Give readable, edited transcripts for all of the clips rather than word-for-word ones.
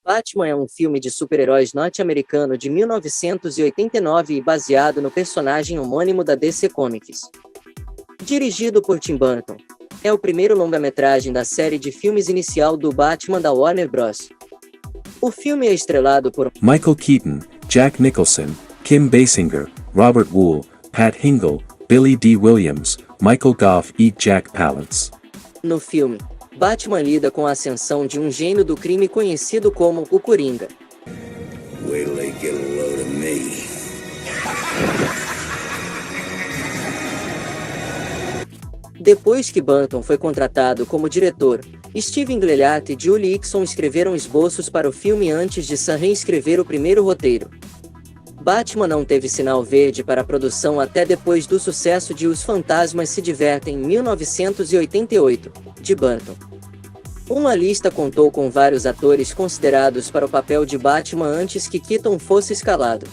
Batman é um filme de super-heróis norte-americano de 1989 e baseado no personagem homônimo da DC Comics. Dirigido por Tim Burton, é o primeiro longa-metragem da série de filmes inicial do Batman da Warner Bros. O filme é estrelado por Michael Keaton, Jack Nicholson, Kim Basinger, Robert Wuhl, Pat Hingle, Billy D. Williams, Michael Goff e Jack Palance. No filme, Batman lida com a ascensão de um gênio do crime conhecido como o Coringa. Wait till they get a load of me. Depois que Burton foi contratado como diretor, Steven Gilliatt e Julie Hickson escreveram esboços para o filme antes de Sam reescrever o primeiro roteiro. Batman não teve sinal verde para a produção até depois do sucesso de Os Fantasmas se Divertem em 1988, de Burton. Uma lista contou com vários atores considerados para o papel de Batman antes que Keaton fosse escalado.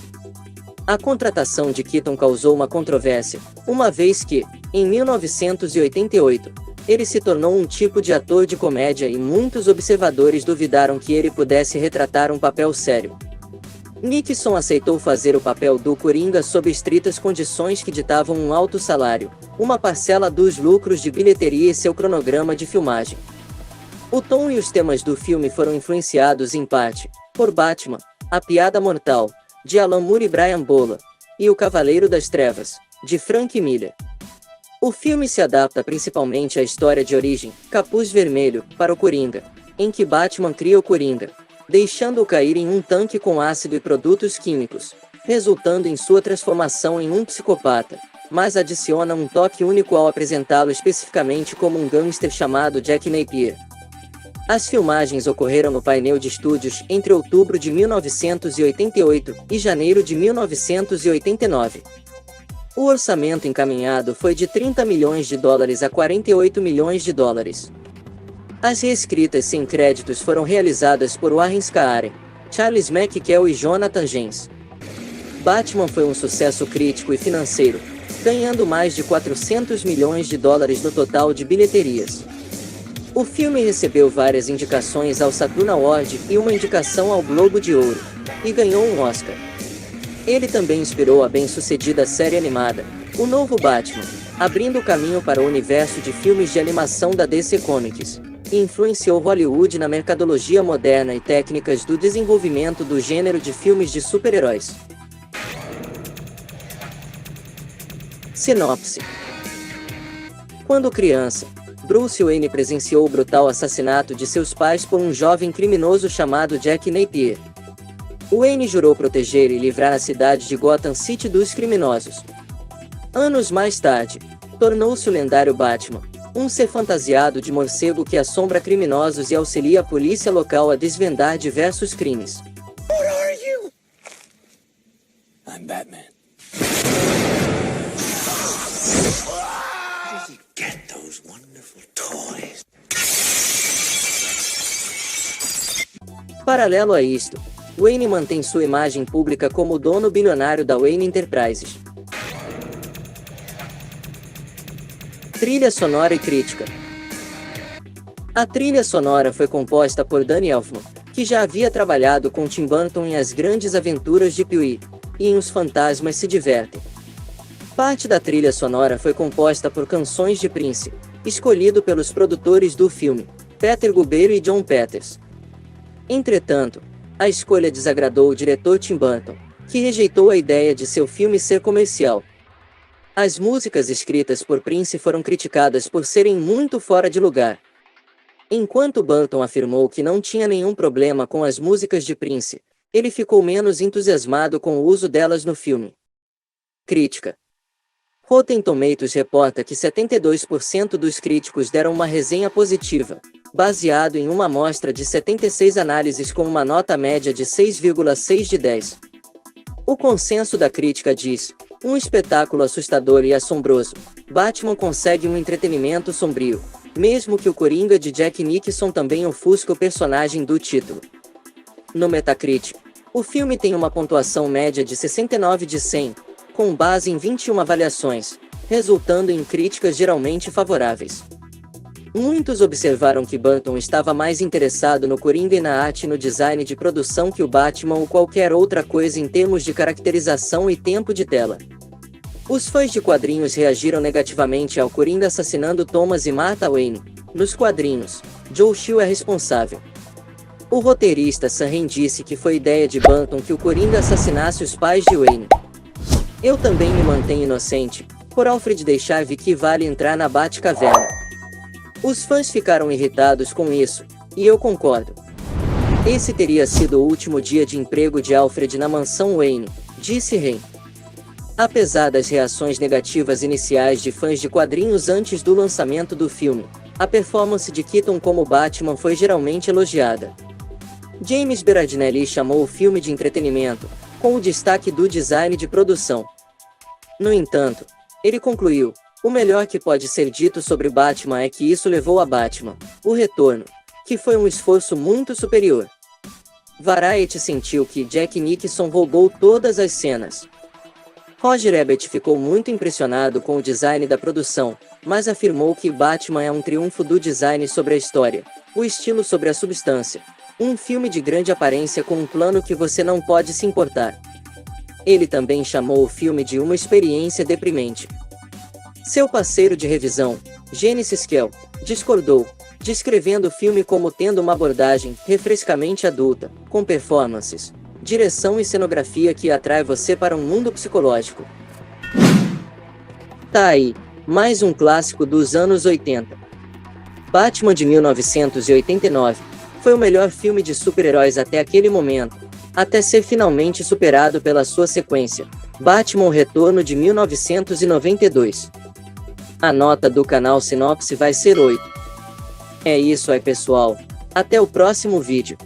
A contratação de Keaton causou uma controvérsia, uma vez que, em 1988, ele se tornou um tipo de ator de comédia e muitos observadores duvidaram que ele pudesse retratar um papel sério. Nixon aceitou fazer o papel do Coringa sob estritas condições que ditavam um alto salário, uma parcela dos lucros de bilheteria e seu cronograma de filmagem. O tom e os temas do filme foram influenciados em parte por Batman, A Piada Mortal, de Alan Moore e Brian Bola, e O Cavaleiro das Trevas, de Frank Miller. O filme se adapta principalmente à história de origem, Capuz Vermelho, para o Coringa, em que Batman cria o Coringa, deixando-o cair em um tanque com ácido e produtos químicos, resultando em sua transformação em um psicopata, mas adiciona um toque único ao apresentá-lo especificamente como um gangster chamado Jack Napier. As filmagens ocorreram no painel de estúdios entre outubro de 1988 e janeiro de 1989. O orçamento encaminhado foi de $30 milhões a $48 milhões. As reescritas sem créditos foram realizadas por Warren Spahn, Charles McKell e Jonathan Gens. Batman foi um sucesso crítico e financeiro, ganhando mais de $400 milhões no total de bilheterias. O filme recebeu várias indicações ao Saturn Award e uma indicação ao Globo de Ouro, e ganhou um Oscar. Ele também inspirou a bem-sucedida série animada, O Novo Batman, abrindo o caminho para o universo de filmes de animação da DC Comics, e influenciou Hollywood na mercadologia moderna e técnicas do desenvolvimento do gênero de filmes de super-heróis. Sinopse. Quando criança, Bruce Wayne presenciou o brutal assassinato de seus pais por um jovem criminoso chamado Jack Napier. Wayne jurou proteger e livrar a cidade de Gotham City dos criminosos. Anos mais tarde, tornou-se o lendário Batman, um ser fantasiado de morcego que assombra criminosos e auxilia a polícia local a desvendar diversos crimes. What are you? I'm Batman. Where did you get those wonderful toys? Paralelo a isto, Wayne mantém sua imagem pública como o dono bilionário da Wayne Enterprises. Trilha sonora e crítica. A trilha sonora foi composta por Danny Elfman, que já havia trabalhado com Tim Burton em As Grandes Aventuras de Pee-wee e em Os Fantasmas se Divertem. Parte da trilha sonora foi composta por canções de Prince, escolhido pelos produtores do filme, Peter Gubeiro e John Peters. Entretanto, a escolha desagradou o diretor Tim Burton, que rejeitou a ideia de seu filme ser comercial. As músicas escritas por Prince foram criticadas por serem muito fora de lugar. Enquanto Burton afirmou que não tinha nenhum problema com as músicas de Prince, ele ficou menos entusiasmado com o uso delas no filme. Crítica. Rotten Tomatoes reporta que 72% dos críticos deram uma resenha positiva, baseado em uma amostra de 76 análises com uma nota média de 6,6 de 10. O consenso da crítica diz: um espetáculo assustador e assombroso, Batman consegue um entretenimento sombrio, mesmo que o Coringa de Jack Nicholson também ofusque o personagem do título. No Metacritic, o filme tem uma pontuação média de 69 de 100, com base em 21 avaliações, resultando em críticas geralmente favoráveis. Muitos observaram que Burton estava mais interessado no Coringa e na arte e no design de produção que o Batman ou qualquer outra coisa em termos de caracterização e tempo de tela. Os fãs de quadrinhos reagiram negativamente ao Coringa assassinando Thomas e Martha Wayne. Nos quadrinhos, Joe Chill é responsável. O roteirista Sam Raimi disse que foi ideia de Burton que o Coringa assassinasse os pais de Wayne. Eu também me mantenho inocente, por Alfred deixar Vicky Vale entrar na Batcaverna. Os fãs ficaram irritados com isso, e eu concordo. Esse teria sido o último dia de emprego de Alfred na mansão Wayne, disse Raimi. Apesar das reações negativas iniciais de fãs de quadrinhos antes do lançamento do filme, a performance de Keaton como Batman foi geralmente elogiada. James Berardinelli chamou o filme de entretenimento, com o destaque do design de produção. No entanto, ele concluiu: o melhor que pode ser dito sobre Batman é que isso levou a Batman, o Retorno, que foi um esforço muito superior. Variety sentiu que Jack Nicholson roubou todas as cenas. Roger Ebert ficou muito impressionado com o design da produção, mas afirmou que Batman é um triunfo do design sobre a história, o estilo sobre a substância. Um filme de grande aparência com um plano que você não pode se importar. Ele também chamou o filme de uma experiência deprimente. Seu parceiro de revisão, Genesis Kell, discordou, descrevendo o filme como tendo uma abordagem refrescamente adulta, com performances, direção e cenografia que atrai você para um mundo psicológico. Tá aí, mais um clássico dos anos 80. Batman de 1989 foi o melhor filme de super-heróis até aquele momento, até ser finalmente superado pela sua sequência, Batman o Retorno de 1992. A nota do canal Sinopse vai ser 8. É isso aí, pessoal. Até o próximo vídeo.